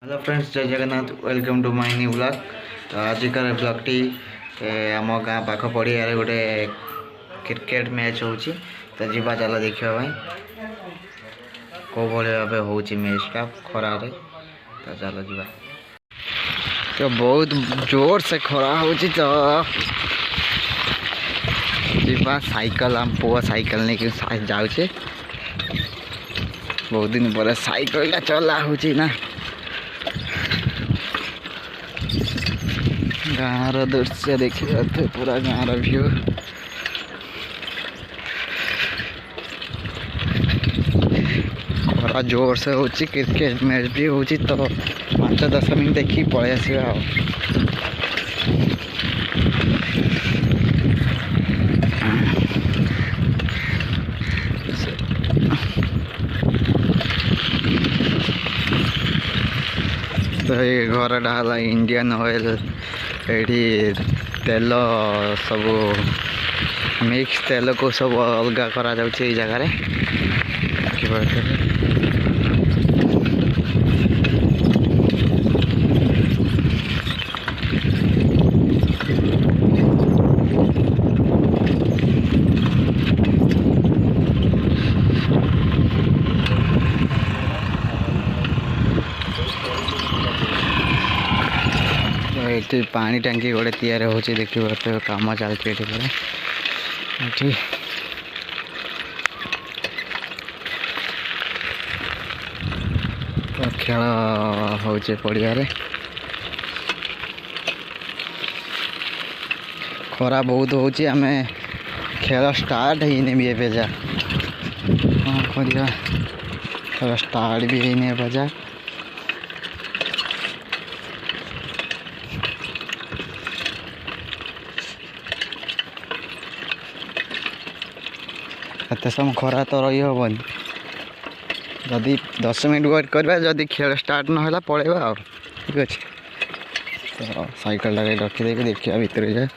Hello friends, Jai Jagannath. Welcome to my new blog. तो आजिकार ब्लॉगटी आम गाँ पाख पड़िया गोटे क्रिकेट मैच हो तो जीवा चल देखा कौ भाव हो मैचटा खरार। तो चलो जीवा। तो बहुत जोर से खरा हो तो जीवा साइकिल आम पुआ साइकिल नहीं जाऊे। बहुत दिन पर साइकिल चला हो ना। गाँव दृश्य देखिए पूरा गाँव व्यू। खरा जोर से हो क्रिकेट मैच भी हो तो 5-10 मिनट देखी पलि आसा। तो ये घरटा है इंडियन ऑयल। ये तेल सब मिक्स तेल को सब अलग करा जाउछि जगह रे। ये पानी टांकी गोटे तैयार हो देखिए काम चलती ये खेल हो पड़िया खरा बहुत हो खेल स्टार्ट ही भी एवं जा खेल स्टार्ट भी है जा। एत समय खरा तो रही हेनी जदि 10 मिनट वेट करवा जदि खेल स्टार्ट ना पलैबा ठीक अच्छे। तो साइकिल रखीदे देखिए भितर जाए।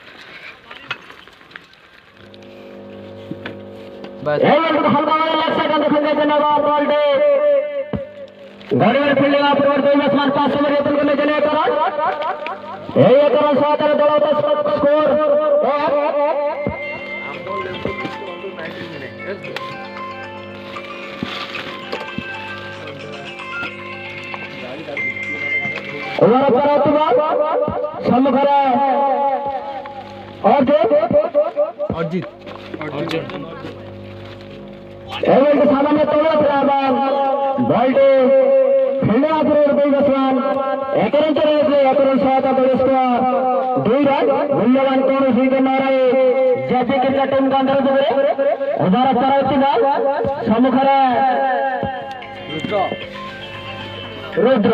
सामान्य मूल्यवान कौन जैसे क्रिकेट टीम का अंदर सम्मुखर रुद्र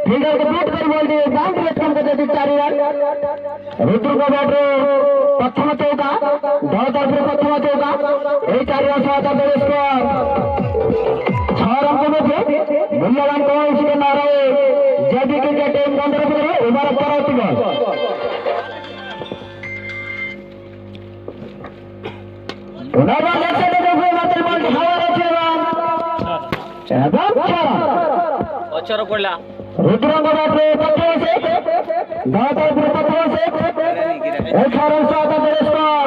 फील्डर को बीट कर बोलते बाउंड्री अटकम करते 4 रन रुद्र को बैटर प्रथम चौका दल तरफ प्रथम चौका यही 4 रन सहायता देवे स्कोर 6 रन को मध्य मूल्यवान कौन इसके ना रहे जब क्रिकेट टीम का अंदर करे ओवर पर अच्छर पड़ला रुद्र बाटे पत्थर से दाता पत्थर से 18 सात स्कोर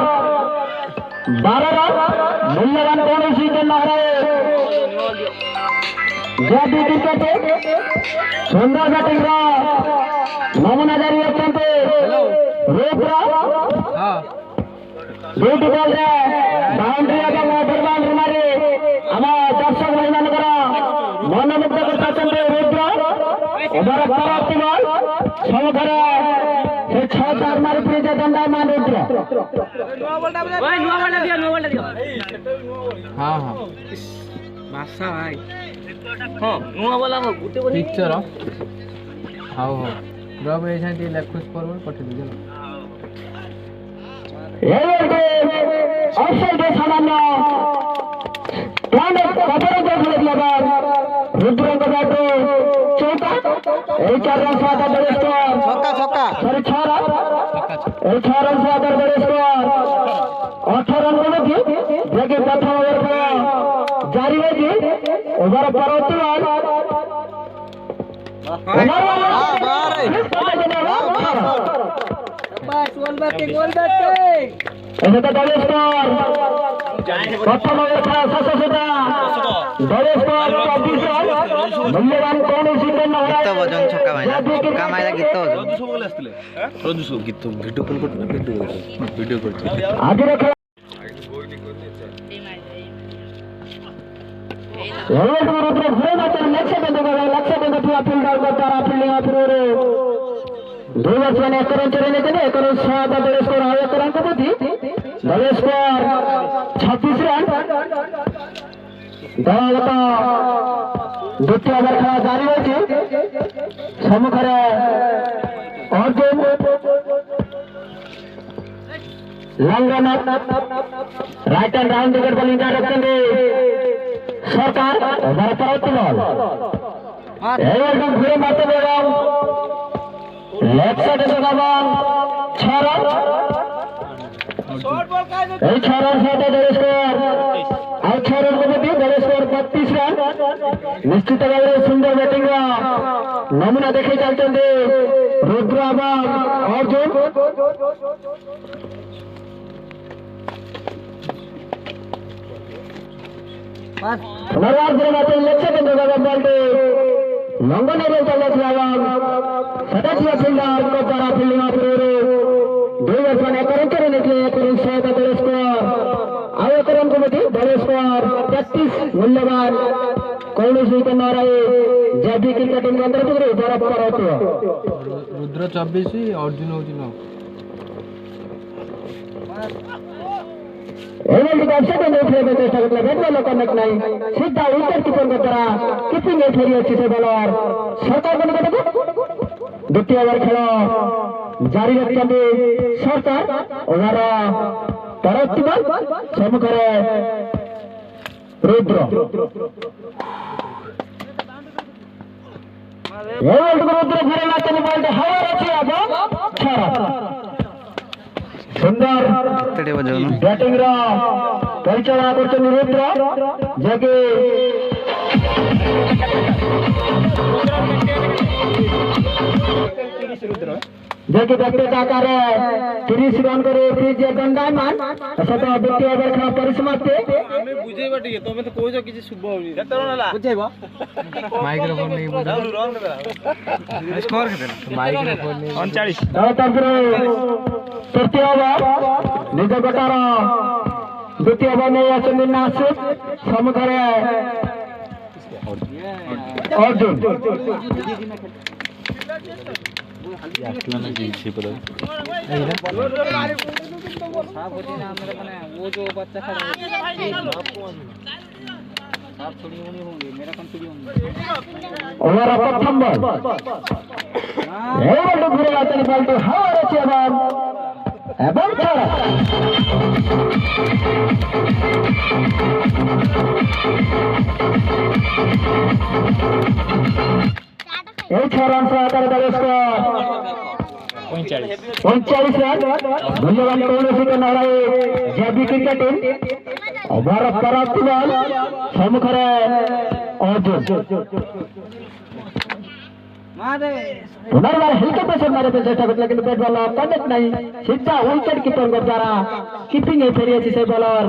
12 रन मूल्यवान कौन इसी के ना रहे जब क्रिकेट सुंदर बैटिंग नमूना जारी अत्यंत रुद्र ब्यूटी बॉल रे बाउंड्री आगे मोटर बाउंड्री मारे हम दर्शक भाई मानकर मनमुग्ध करते रुद्र ओवर पराती बॉल समखर से 6-4 मारी प्रीजे दंडा मान रुद्र नुआ बॉलटा दियो हां हां मासा भाई हां नुआ बॉल हम गुटे बोली पिक्चर हां हां रब ए छाती लेखुस पर पठे दियो অফসাইডে সামান্য রুদ্রঙ্গ ব্যাটে চৌকা এই 4 রান সাদা বড় স্কোর সরি 6 রান এই 6 রান সাদা বড় স্কোর 18 রান মধ্যে যে প্রথম ওভার খেলা জারি হয়েছে ওভার পরবর্তী বল প্রথম ওভার খেলা শেষ সেটা দলের স্কোর 24 রান মূল্যবান কৌশল জন্য वजन छक्का माइला गीत गीत भिडियो कॉल करते भिडियो करते आगे रखा घुरे ना लक्ष्य बिंदु फील्डर को तारा फील्डिंग अप्रूव 2 वर्ष में 1 रन चले लेते हैं 1 रन 7 दल स्कोर 1 रन को बुद्धि दल स्कोर 26 रन दलगत द्वितीय ओवर खेला जारी रही सम्मुखें अर्जुन लंग run right and round wicket bowling रखते सरकार ओवर परवर्ती बॉल घुरे मारते left side ball 6 run 6 run साथ स्कोर और 6 रन को दल स्कोर 32 रन निश्चित भाव में सुंदर बैटिंग नमूना देखे चलते रुद्र और अर्जुन लक्ष्य बिंदु लंगन चलते सदस्य फील्डर को द्वारा फील्डिंग अप्रूव 2 वर्ष में 1 रन चले निकले 1 रन 7 दल स्कोर और 1 रन को दल स्कोर 33 मूल्यवान कौन विकेट न रहे जब क्रिकेट टीम के अंदर द्वारा पर होते रुद्र 24 अर्जुन होती न चेष्टा करते कनेक्ट नहीं सीधा विकेट कीपर द्वारा कीपिंग फेरी अच्छी से बॉलर सरकार द्वितीय ओवर खेल जारी रखते सरकार ओवर परवर्ती बॉल सम्मुखें रुद्र रुद्र घुरे मारते बॉल हवा अच्छी सुंदर बैटिंग परिचालना करते रुद्र जगे जैसे व्यक्तिगत आकार 30 रन करे दंडायमान सत द्वितीय ओवर खेल परिसमाप्ति तमें तो कौच कि शुभ बुझेब माइक्रोफोन नहीं स्कोर माइक्रोफोन 39 तृतीय ओवर निज गोटार द्वितीय ओवर नहीं आसुद सम्मुखें अर्जुन वो जो बच्चा खड़ा ओवर प्रथम बॉल घुरे बॉल हवा अच्छी एक 6 रन से आकर दल स्कोर 39 रन मूल्यवान कौन विकेट न रहे जबी क्रिकेट टीम ओवर परवर्ती बॉल सम्मुखें अर्जुन पुनर्बार हल्के पे मारे चेष्टा करते लेकिन बैट बॉल कनेक्ट नहीं सीधा विकेट कीपर द्वारा कीपिंग फेरी अच्छी से बॉलर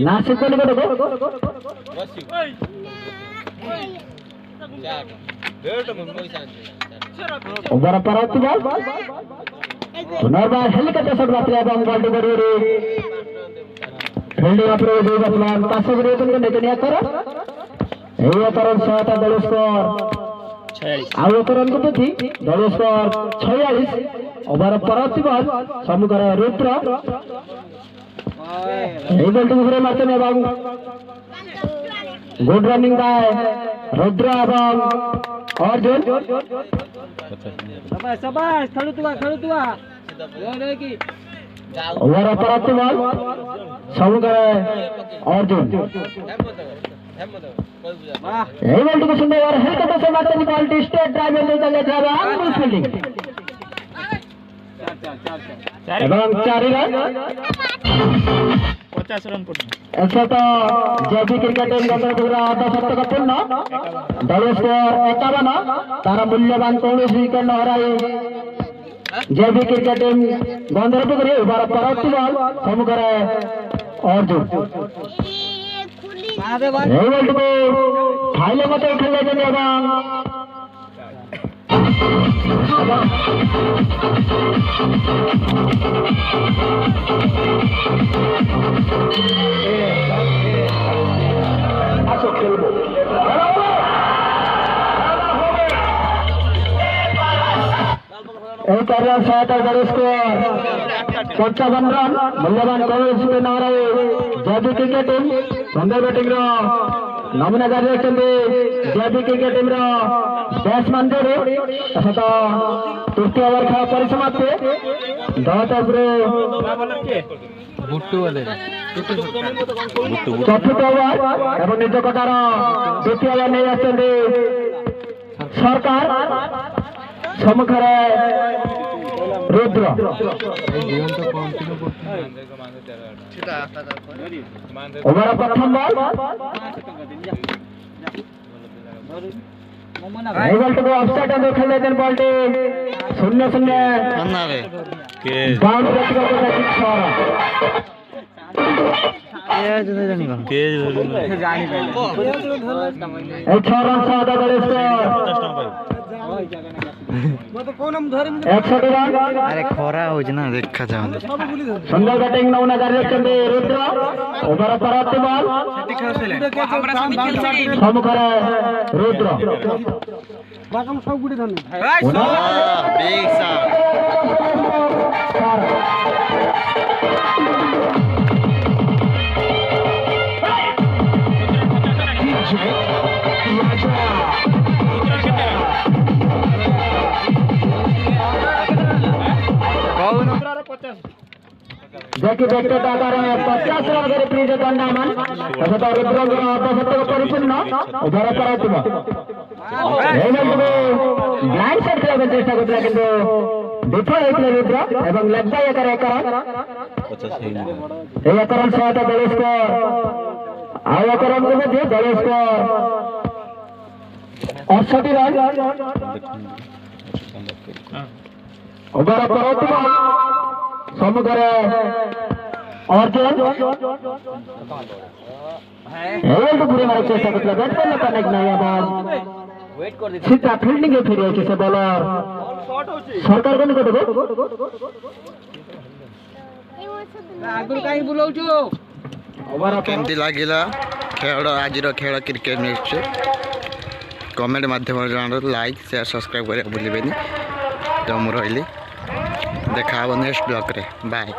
नासिक ओवर परवर्ती बॉल पुनर्बार हेलिकॉप्टर शॉट मारते बॉल करी फील्डिंग अप्रूव 2 बॉल पास करने करो 1 रन 7 दल स्कोर 46 आउ 1 रन को बुद्धि दल स्कोर 46 ओवर परवर्ती बॉल सम्मुखें रुद्र बॉल घुरे मारते good running by Rudra Arjun over परत बॉल समुद्र अर्जुन এই বলটুকু সুন্দর আর হেলকাটা সে মারতে বলটি স্টেট ড্রাইভে চলে যাবে আনমোল ফিল্ডিং এবং 4 রান 50 রান পর্যন্ত এছাড়া জেবি ক্রিকেটের গতরা অর্ধশতক পূর্ণ দলীয় স্কোর 51 তারা মূল্যবান কৌশলী উইকেট ন হারাই জেবি ক্রিকেট টিম বন্ধের পুকুরে এবার পরবর্তী বল সম্মুখে অর্জুন এই বলটুকু ফাইলে মতো খেলেছেন এবং এই ক্যারিয়ার সহায়তা করে স্কোর 55 রান মূল্যবান কৌশলী নারায় জেবি ক্রিকেট টিম সুন্দর ব্যাটিং নমুনা জারি ରଖିଛନ୍ତି ଜେବି କ୍ରିକେଟ ଟିମ୍ର ବ୍ୟାଟ୍ସମ୍ୟାନ୍ ଯୋଡ଼େ ସହିତ ତୃତୀୟ ଓଭର ଖେଳ ପରିସମାପ୍ତି ଦଳ ତରଫରୁ ଚତୁର୍ଥ ଓଭର ଏବଂ ନିଜ କଟାର ଦ୍ୱିତୀୟ ଓଭର ନେଇ ଆସିଛନ୍ତି ସରକାର ସମ୍ମୁଖରେ ରୁଦ୍ର ওভার প্রথম বল এই বলটুকু অফসাইড এ খেলেছেন বলটি 0-0 अन्नारे বাউন্ড ব্যক্তিগত দেখি 6 রান কেজ ধরুন এই 6 রান সহায়তা করে স্কোর 61 রান अरे खरा हो ना देखा जाओ সুন্দর ব্যাটিং নমুনা জারি রাখছেন রুদ্র ওভার পরবর্তী বল সম্মুখে রুদ্র बिग शॉट जैकी व्यक्तिगत आधार 50 रन करे प्रिय दंडामान तथा रुद्रंगर अर्धशतक परिपूर्ण उभर पराजित এই বলটুকু ব্লাইন্ড শট খেলার চেষ্টা করছিল কিন্তু বিফল হয়েছিল রুদ্র এবং লেগ বাই একার এই একরণ সহায়তা দল স্কোর আর একরণ করেছে দল স্কোর 68 রান ওভার পরবর্তী বল সম্মুখে অর্জুন এই ঘুরে মারার চেষ্টা করছিল ব্যাট করলে কানেক্ট নাই আবার সিধা ফিল্ডিং এ ফিরে এসেছে বলার সরকার কোন কত केमती लगिला खेल आज खेल क्रिकेट न्यूज कमेंट माध्यम जनातु लाइक शेयर सब्सक्राइब करें भूलें तो मुझे रही देखा नेक्स्ट ब्लॉग रे बाय।